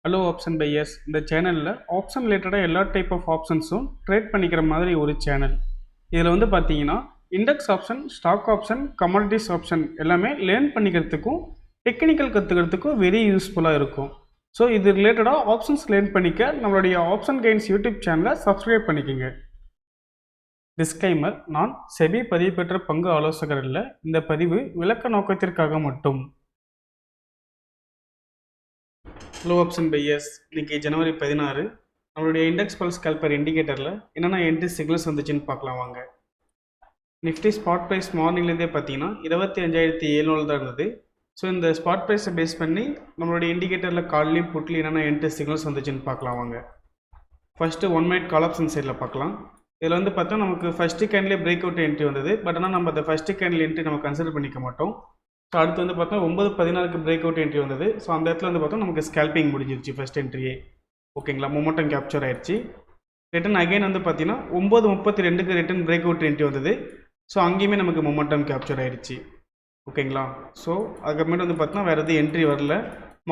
Hello option buyers. இந்த சேனலில் option ரிலேட்டடாக எல்லா டைப் ஆஃப் ஆப்ஷன்ஸும் ட்ரேட் பண்ணிக்கிற மாதிரி ஒரு சேனல். இதில் வந்து பார்த்தீங்கன்னா index option, stock option, commodities option எல்லாமே லேர்ன் பண்ணிக்கிறதுக்கும் டெக்னிக்கல் கற்றுக்கிறதுக்கும் வெரி யூஸ்ஃபுல்லாக இருக்கும். ஸோ இது ரிலேட்டடாக ஆப்ஷன்ஸ் லேர்ன் பண்ணிக்க நம்மளுடைய ஆப்ஷன் கெயின்ஸ் யூடியூப் சேனலை சப்ஸ்கிரைப் பண்ணிக்கோங்க. டிஸ்க்ளைமர்: நான் செபி பதிவு பெற்ற பங்கு ஆலோசகர் இல்லை. இந்த பதிவு விளக்க நோக்கத்திற்காக மட்டும். ஹலோ ஆப்ஷன் பையர்ஸ், இன்றைக்கி ஜனவரி 16. நம்மளுடைய இண்டெக்ஸ் பல்ஸ் கால்பர் இண்டிகேட்டரில் என்னென்ன என்ட்ரி சிக்னல்ஸ் வந்துச்சுன்னு பார்க்கலாம் வாங்க. நிஃப்டி ஸ்பாட் ப்ரைஸ் மார்னிங்லேருந்தே பார்த்தீங்கன்னா 25,700 தான் இருந்தது. ஸோ இந்த ஸ்பாட் ப்ரைஸை பேஸ் பண்ணி நம்மளுடைய இண்டிகேட்டரில் கால்லையும் புட்லையும் என்னென்ன என்ட்ரி சிக்னல்ஸ் வந்துச்சுன்னு பார்க்கலாம் வாங்க. ஃபஸ்ட்டு 1 மினிட் கால் ஆப்ஷன் சைடில் பார்க்கலாம். இதில் வந்து பார்த்தா நமக்கு ஃபஸ்ட்டு கேண்ட்லேயே பிரேக் அவுட் என்ட்ரி வந்தது. பட் ஆனால் நம்ம அந்த ஃபஸ்ட்டு கேண்டில் என்ட்ரி நம்ம கன்சிடர் பண்ணிக்க மாட்டோம். ஸோ அடுத்து வந்து பார்த்தா 9:14 பிரேக் அவுட் என்ட்ரி வந்தது. ஸோ அந்த இடத்துல வந்து பார்த்தா நமக்கு ஸ்கேல்பிங் முடிஞ்சிருச்சு ஃபஸ்ட் என்ட்ரியே. ஓகேங்களா, மொமெண்டம் கேப்சர் ஆயிடுச்சு. ரிட்டன் அகைன் வந்து பார்த்தீங்கன்னா 9:32 ரிட்டன் பிரேக் அவுட் என்ட்ரி வந்தது. ஸோ அங்கேயுமே நமக்கு மொமெண்டம் கேப்சர் ஆயிடுச்சு. ஓகேங்களா, ஸோ அதுக்கப்புறமேட்டு வந்து பார்த்தீங்கன்னா வேறு எதுவும் என்ட்ரி வரல.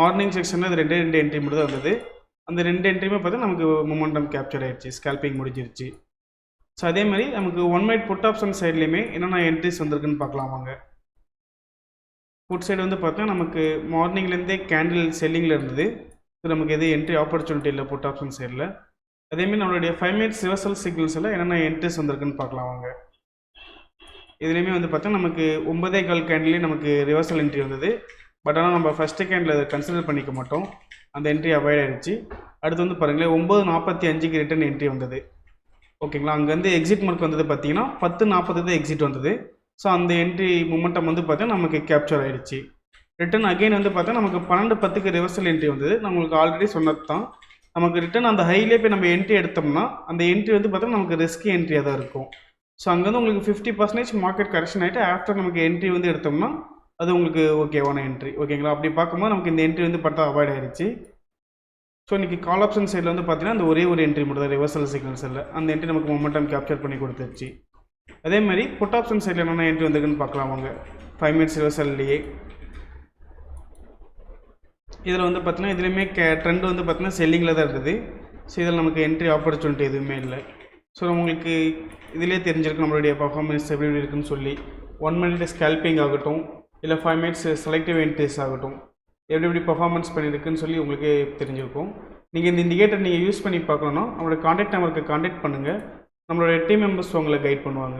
மார்னிங் செக்ஷனில் அது ரெண்டு என்ட்ரி மட்டும் தான் வந்தது. அந்த 2 என்ட்ரியுமே பார்த்தா நமக்கு மொமெண்டம் கேப்சர் ஆயிடுச்சு, ஸ்கேல்பிங் முடிஞ்சிருச்சு. ஸோ அதே மாதிரி நமக்கு 1 மினிட் புட் ஆப்ஷன் சைட்லேயுமே என்னென்ன என்ட்ரிஸ் வந்திருக்குன்னு பார்க்கலாம் வாங்க. புட் சைடு வந்து பார்த்தா நமக்கு மார்னிங்லேருந்தே கேண்டில் செல்லிங்கில் இருந்தது. ஸோ நமக்கு எது என்ட்ரி ஆப்பர்ச்சுனிட்டி இல்லை புட் ஆப்ஷன் சைடில். அதேமாதிரி நம்மளுடைய 5 மினிட்ஸ் ரிவர்சல் சிக்னல்ஸில் என்னென்ன என்ட்ரிஸ் வந்திருக்குன்னு பார்க்கலாம் வாங்க. இதுலேயுமே வந்து பார்த்தா நமக்கு 9:15 கேண்டிலே நமக்கு ரிவர்சல் என்ட்ரி வந்தது. பட் ஆனால் நம்ம ஃபஸ்ட்டு கேண்டில் அதை கன்சிடர் பண்ணிக்க மாட்டோம், அந்த என்ட்ரி அவாய்ட் ஆகிடுச்சு. அடுத்து வந்து பாருங்களேன் 9:45 ரிட்டன் என்ட்ரி வந்தது. ஓகேங்களா, அங்கேருந்து எக்ஸிட் மார்க் வந்தது பார்த்தீங்கன்னா 10:40 தான் எக்ஸிட் வந்தது. ஸோ அந்த என்ட்ரி மொமெண்டம் வந்து பார்த்தா நமக்கு கேப்சர் ஆகிடுச்சு. ரிட்டன் அகைன் வந்து பார்த்தா நமக்கு 12:10 ரிவர்சல் என்ட்ரி வந்தது. நான் உங்களுக்கு ஆல்ரெடி சொன்னது தான், நமக்கு ரிட்டன் அந்த ஹைலே போய் நம்ம என்ட்ரி எடுத்தோம்னா அந்த என்ட்ரி வந்து பார்த்தா நமக்கு ரிஸ்கி என்ட்ரியாக தான் இருக்கும். ஸோ அங்கேருந்து உங்களுக்கு 50% மார்க்கெட் கரெக்ஷன் ஆகிட்டு ஆஃப்டர் நமக்கு என்ட்ரி வந்து எடுத்தோம்னா அது உங்களுக்கு ஓகேவான என்ட்ரி. ஓகேங்களா, அப்படி பார்க்கும்போது நமக்கு இந்த என்ட்ரி வந்து பார்த்தா அவாய்ட் ஆகிடுச்சு. ஸோ இன்றைக்கி கால் ஆப்ஷன் சைடில் வந்து பார்த்தீங்கன்னா அந்த ஒரே ஒரு என்ட்ரி மட்டும் தான் ரிவர்சல் சிக்னல்ஸ் இல்லை. அந்த என்ட்ரி நமக்கு மொமெண்டம் கேப்சர் பண்ணி கொடுத்துருச்சு. அதே மாதிரி புட் ஆப்ஷன் சைடில் என்னென்ன என்ட்ரி வந்திருக்குன்னு பார்க்கலாம் வாங்க. 5 மினிட்ஸ் ரிவர்சல்லையே இதில் வந்து பார்த்தீங்கன்னா இதுலேயுமே ட்ரெண்ட் வந்து பார்த்தீங்கன்னா செல்லிங்கில் தான் இருந்தது. ஸோ இதில் நமக்கு என்ட்ரி ஆப்பர்ச்சுனிட்டி எதுவுமே இல்லை. ஸோ உங்களுக்கு இதிலே தெரிஞ்சிருக்கு நம்மளுடைய பர்ஃபார்மன்ஸ் எப்படி இருக்குன்னு சொல்லி. 1 மினிட் ஸ்கேல்பிங் ஆகட்டும், இல்லை 5 மினிட்ஸ் செலக்டிவ் என்ட்ரிஸ் ஆகட்டும், எப்படி பர்ஃபார்மன்ஸ் பண்ணியிருக்குன்னு சொல்லி உங்களுக்கு தெரிஞ்சிருக்கும். நீங்கள் இந்த இண்டிகேட்டர் நீங்கள் யூஸ் பண்ணி பார்க்கணுன்னா நம்மளோட கான்டாக்ட் நம்பருக்கு கான்டாக்ட் பண்ணுங்கள். நம்மளோட டீம் மெம்பர்ஸ் உங்களை கைட் பண்ணுவாங்க.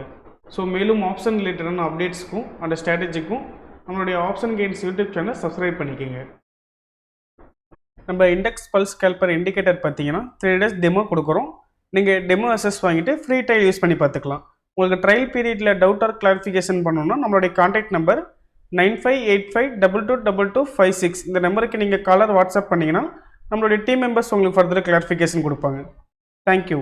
ஸோ மேலும் ஆப்ஷன் ரிலேட்டடான அப்டேட்ஸ்க்கும் அந்த ஸ்ட்ராட்டஜிக்கும் நம்மளுடைய option gains YouTube channel subscribe பண்ணிக்கோங்க. நம்ம இண்டெக்ஸ் பல்ஸ் கால்பர் இண்டிகேட்டர் பார்த்தீங்கன்னா 3 days டெமோ கொடுக்குறோம். நீங்கள் டெமோ அசஸ் வாங்கிட்டு ஃப்ரீ ட்ரையல் யூஸ் பண்ணி பார்த்துக்கலாம். உங்களுக்கு ட்ரையல் பீரியடில் டவுட் ஆர் கிளாரிஃபிகேஷன் பண்ணணும்னா நம்மளுடைய கான்டாக்ட் நம்பர் 9585222256 இந்த நம்பருக்கு நீங்கள் காலர் வாட்ஸ்அப் பண்ணிங்கன்னா நம்மளுடைய டீம் மெம்பர்ஸ் உங்களுக்கு ஃபர்தர் கிளாரிஃபிகேஷன் கொடுப்பாங்க. தேங்க்யூ.